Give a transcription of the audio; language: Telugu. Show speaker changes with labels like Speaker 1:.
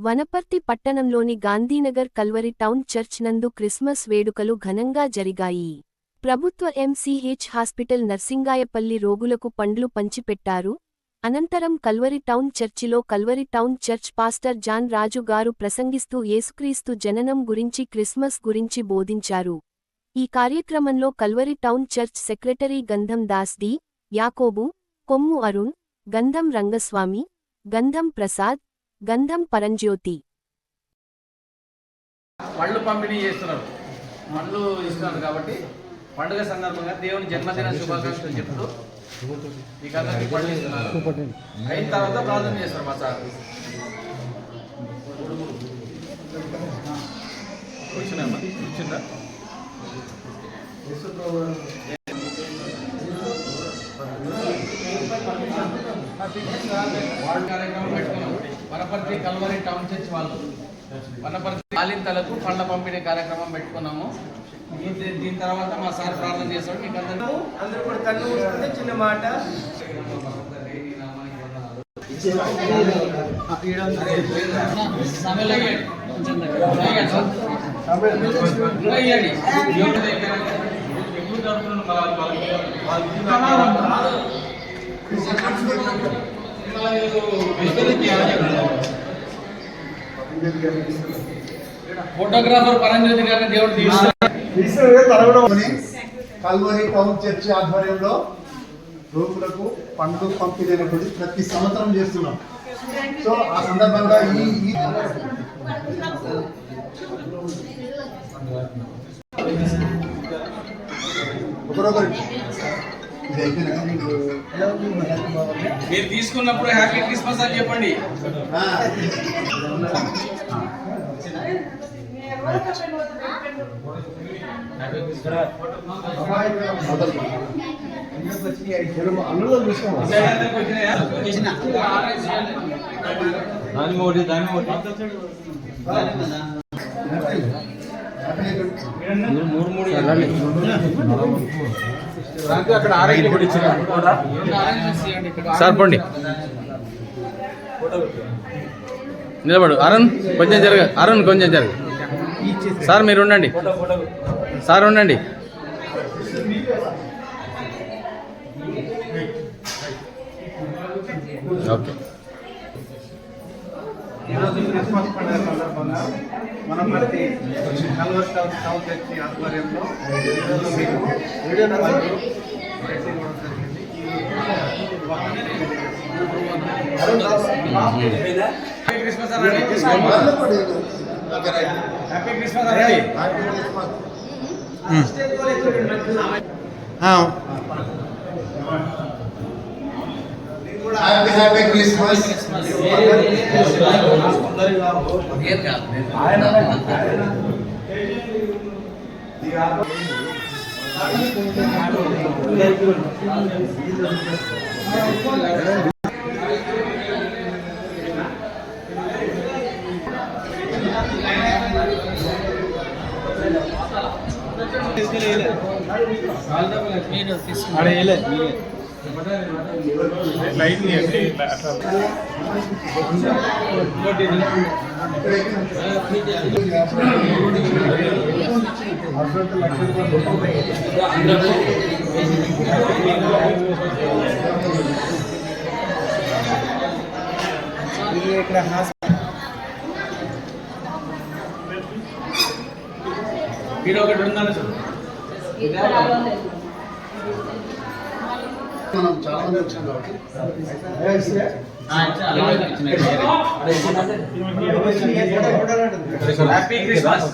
Speaker 1: వనపర్తి పట్టణంలోని గాంధీనగర్ కల్వరి టౌన్ చర్చ్ నందు క్రిస్మస్ వేడుకలు ఘనంగా జరిగాయి. ప్రభుత్వ ఎంసీహెచ్ హాస్పిటల్ నర్సింగాయపల్లి రోగులకు పండ్లు పంచిపెట్టారు. అనంతరం కల్వరి టౌన్ చర్చిలో Calvary town church pastor John Raju గారు ప్రసంగిస్తూ యేసుక్రీస్తు జననం గురించి క్రిస్మస్ గురించి బోధించారు. ఈ కార్యక్రమంలో కల్వరి టౌన్ చర్చ్ సెక్రటరీ గంధం దాస్ డి. యాకోబు, కొమ్ము అరుణ్, గంధం రంగస్వామి, గంధం ప్రసాద్, గంధం పరంజ్యోతి.
Speaker 2: పండ్లు పంపిణీ చేస్తున్నారు. పండ్లు ఇస్తున్నారు కాబట్టి పండుగ సందర్భంగా దేవుని జన్మదిన శుభాకాంక్షలు చెప్తూ మీకు అందరికీ పండ్లు ఇస్తున్నారు. అయిన తర్వాత ప్రార్థన చేస్తారు మా సార్. వచ్చిందా వార్డు కార్యక్రమం పెట్టుకున్నాం. వనపర్తి కల్వరి టౌన్ చర్చ్ వాళ్ళు వనపర్తి బాలింతలకు పండ్ల పంపిణీ కార్యక్రమం పెట్టుకున్నాము. దీని తర్వాత మా సార్ ప్రార్థన చేస్తాడు. మీకు అందరూ కూడా కన్ను మూసుకుంటే చిన్న మాట. ఫోటోగ్రాఫర్ పరంజ్యోతి గారిని దేవుడు
Speaker 3: కల్వరి టౌన్ చర్చ్ ఆధ్వర్యంలో రోగులకు పండ్లు పంపిణీ అనేటువంటి ప్రతి సంవత్సరం చేస్తున్నాం. సో ఆ సందర్భంగా ఈ ఒకరొకరు
Speaker 2: మీరు తీసుకున్నప్పుడు హ్యాపీ క్రిస్మస్ అని చెప్పండి. అక్కడ సార్ పండి నిలబడు. అరుణ్ కొంచెం జరగ. అరుణ్ కొంచెం జరగ. సార్ మీరు ఉండండి. సార్ ఉండండి. ఓకే.
Speaker 3: ఈరోజు క్రిస్మస్ పండుగ సందర్భంగా వనపర్తి కల్వరి టౌన్ చర్చి ఆధ్వర్యంలో
Speaker 2: హ్యాపీ క్రిస్మస్ అనండి. హ్యాపీ క్రిస్మస్ అనండి.
Speaker 3: Happy Christmas.
Speaker 2: వీడియో ఒకటి ఉందని
Speaker 3: మనం చాలా మంది వచ్చాం కాబట్టి
Speaker 2: హ్యాపీ క్రిస్మస్.